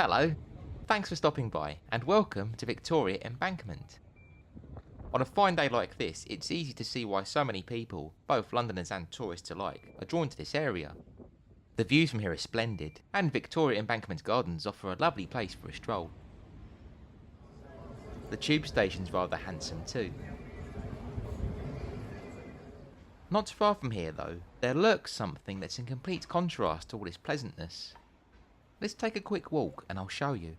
Hello, thanks for stopping by and welcome to Victoria Embankment. On a fine day like this, it's easy to see why so many people, both Londoners and tourists alike, are drawn to this area. The views from here are splendid, and Victoria Embankment Gardens offer a lovely place for a stroll. The tube station's rather handsome too. Not far from here though, there lurks something that's in complete contrast to all this pleasantness. Let's take a quick walk and I'll show you.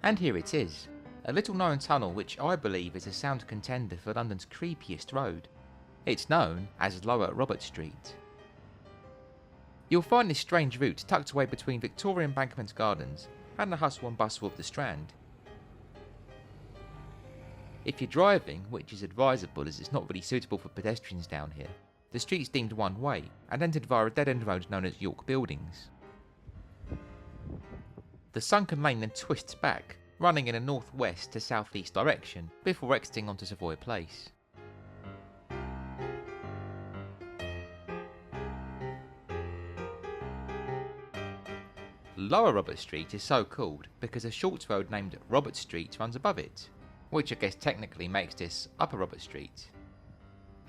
And here it is, a little known tunnel which I believe is a sound contender for London's creepiest road. It's known as Lower Robert Street. You'll find this strange route tucked away between Victoria Embankment Gardens and the hustle and bustle of the Strand. If you're driving, which is advisable as it's not really suitable for pedestrians down here, the street's deemed one way and entered via a dead-end road known as York Buildings. The sunken lane then twists back, running in a northwest to southeast direction before exiting onto Savoy Place. Lower Robert Street is so called because a short road named Robert Street runs above it, which I guess technically makes this Upper Robert Street.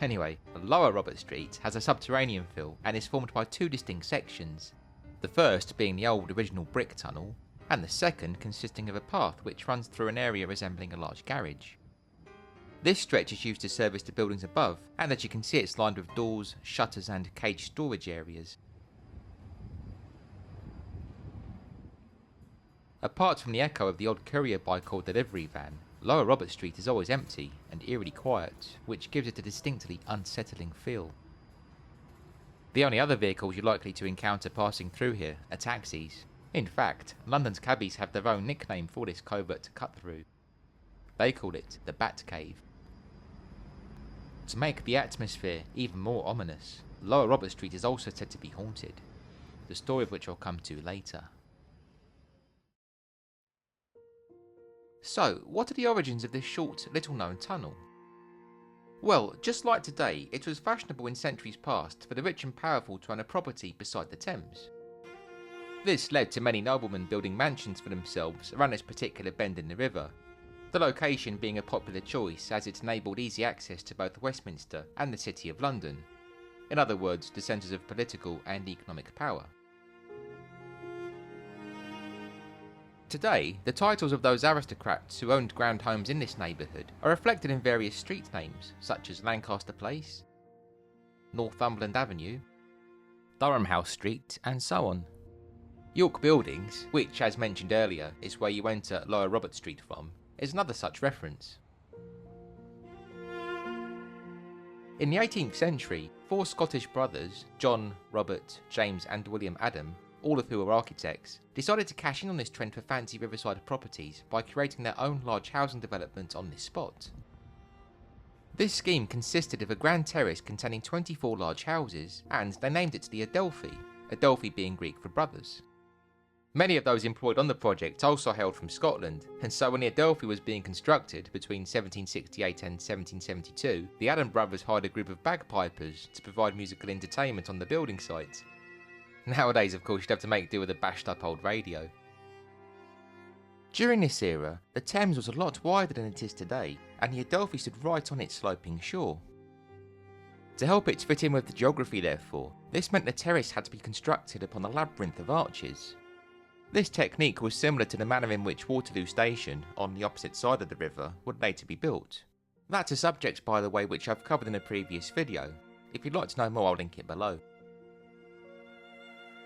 Anyway, Lower Robert Street has a subterranean fill and is formed by two distinct sections, the first being the old original brick tunnel, and the second consisting of a path which runs through an area resembling a large garage. This stretch is used to service the buildings above, and as you can see it's lined with doors, shutters and caged storage areas. Apart from the echo of the odd courier bike or delivery van, Lower Robert Street is always empty and eerily quiet, which gives it a distinctly unsettling feel. The only other vehicles you're likely to encounter passing through here are taxis. In fact, London's cabbies have their own nickname for this covert cut-through. They call it the Bat Cave. To make the atmosphere even more ominous, Lower Robert Street is also said to be haunted, the story of which I'll come to later. So, what are the origins of this short, little-known tunnel? Well, just like today, it was fashionable in centuries past for the rich and powerful to own a property beside the Thames. This led to many noblemen building mansions for themselves around this particular bend in the river, the location being a popular choice as it enabled easy access to both Westminster and the City of London, in other words, the centres of political and economic power. Today, the titles of those aristocrats who owned grand homes in this neighbourhood are reflected in various street names such as Lancaster Place, Northumberland Avenue, Durham House Street, and so on. York Buildings, which as mentioned earlier is where you enter Lower Robert Street from, is another such reference. In the 18th century, four Scottish brothers, John, Robert, James and William Adam, all of who were architects, decided to cash in on this trend for fancy riverside properties by creating their own large housing development on this spot. This scheme consisted of a grand terrace containing 24 large houses, and they named it the Adelphi, Adelphi being Greek for brothers. Many of those employed on the project also hailed from Scotland, and so when the Adelphi was being constructed between 1768 and 1772, the Adam brothers hired a group of bagpipers to provide musical entertainment on the building site. Nowadays, of course, you'd have to make do with a bashed up old radio. During this era, the Thames was a lot wider than it is today, and the Adelphi stood right on its sloping shore. To help it fit in with the geography therefore, this meant the terrace had to be constructed upon a labyrinth of arches. This technique was similar to the manner in which Waterloo Station, on the opposite side of the river, would later be built. That's a subject, by the way, which I've covered in a previous video. If you'd like to know more, I'll link it below.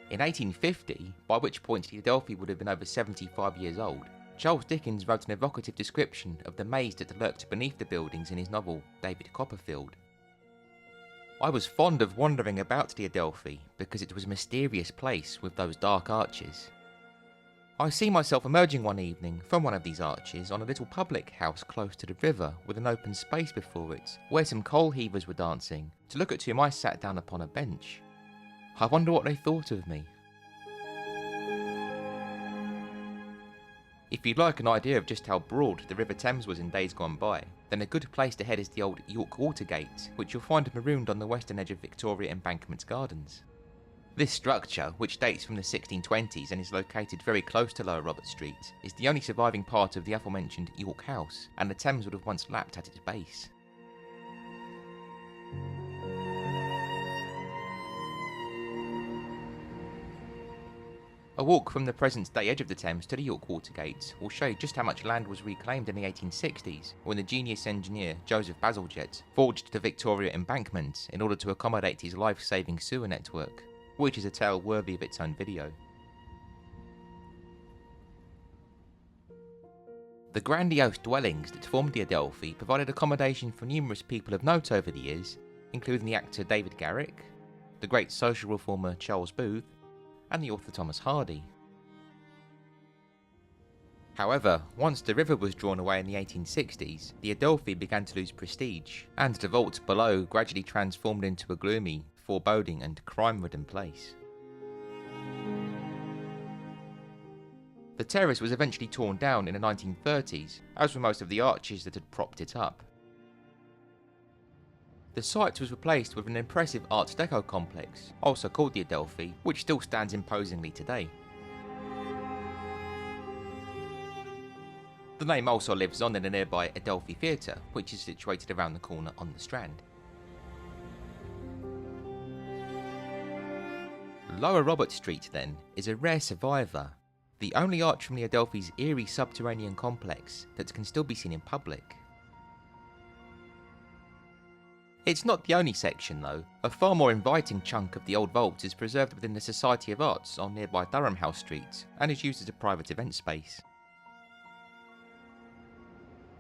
In 1850, by which point the Adelphi would have been over 75 years old, Charles Dickens wrote an evocative description of the maze that lurked beneath the buildings in his novel David Copperfield. I was fond of wandering about the Adelphi because it was a mysterious place with those dark arches. I see myself emerging one evening from one of these arches on a little public house close to the river with an open space before it, where some coal heavers were dancing, to look at whom I sat down upon a bench. I wonder what they thought of me. If you'd like an idea of just how broad the River Thames was in days gone by, then a good place to head is the old York Watergate, which you'll find marooned on the western edge of Victoria Embankment Gardens. This structure, which dates from the 1620s and is located very close to Lower Robert Street, is the only surviving part of the aforementioned York House, and the Thames would have once lapped at its base. A walk from the present-day edge of the Thames to the York Watergate will show you just how much land was reclaimed in the 1860s when the genius engineer Joseph Bazalgette forged the Victoria Embankment in order to accommodate his life-saving sewer network, which is a tale worthy of its own video. The grandiose dwellings that formed the Adelphi provided accommodation for numerous people of note over the years, including the actor David Garrick, the great social reformer Charles Booth, and the author Thomas Hardy. However, once the river was drawn away in the 1860s, the Adelphi began to lose prestige, and the vault below gradually transformed into a gloomy, foreboding and crime-ridden place. The terrace was eventually torn down in the 1930s, as were most of the arches that had propped it up. The site was replaced with an impressive Art Deco complex, also called the Adelphi, which still stands imposingly today. The name also lives on in the nearby Adelphi Theatre, which is situated around the corner on the Strand. Lower Robert Street, then, is a rare survivor, the only arch from the Adelphi's eerie subterranean complex that can still be seen in public. It's not the only section though. A far more inviting chunk of the old vault is preserved within the Society of Arts on nearby Durham House Street and is used as a private event space.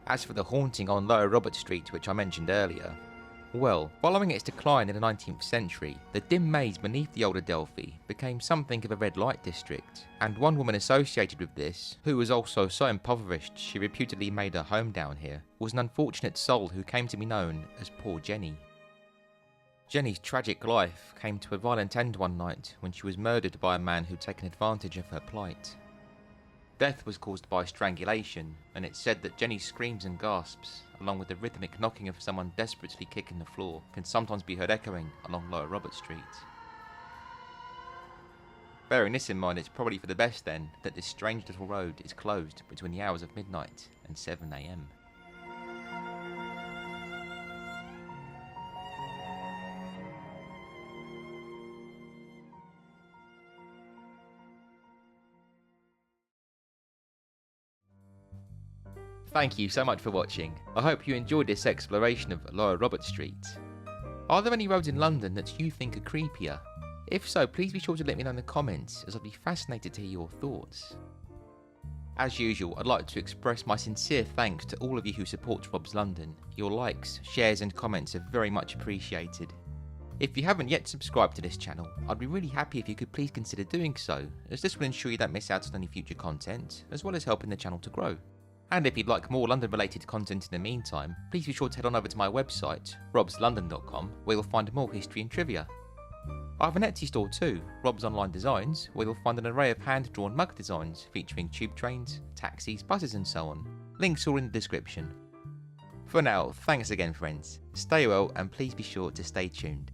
As for the haunting on Lower Robert Street which I mentioned earlier, well, following its decline in the 19th century, the dim maze beneath the old Adelphi became something of a red light district, and one woman associated with this, who was also so impoverished she reputedly made her home down here, was an unfortunate soul who came to be known as Poor Jenny. Jenny's tragic life came to a violent end one night when she was murdered by a man who'd taken advantage of her plight. Death was caused by strangulation, and it's said that Jenny's screams and gasps, along with the rhythmic knocking of someone desperately kicking the floor, can sometimes be heard echoing along Lower Robert Street. Bearing this in mind, it's probably for the best then that this strange little road is closed between the hours of midnight and 7 AM. Thank you so much for watching. I hope you enjoyed this exploration of Lower Robert Street. Are there any roads in London that you think are creepier? If so, please be sure to let me know in the comments, as I'd be fascinated to hear your thoughts. As usual, I'd like to express my sincere thanks to all of you who support Robslondon. Your likes, shares and comments are very much appreciated. If you haven't yet subscribed to this channel, I'd be really happy if you could please consider doing so, as this will ensure you don't miss out on any future content, as well as helping the channel to grow. And if you'd like more London related content in the meantime, please be sure to head on over to my website, robslondon.com, where you'll find more history and trivia. I have an Etsy store too, Rob's Online Designs, where you'll find an array of hand-drawn mug designs featuring tube trains, taxis, buses and so on. Links are in the description. For now, thanks again friends, stay well and please be sure to stay tuned.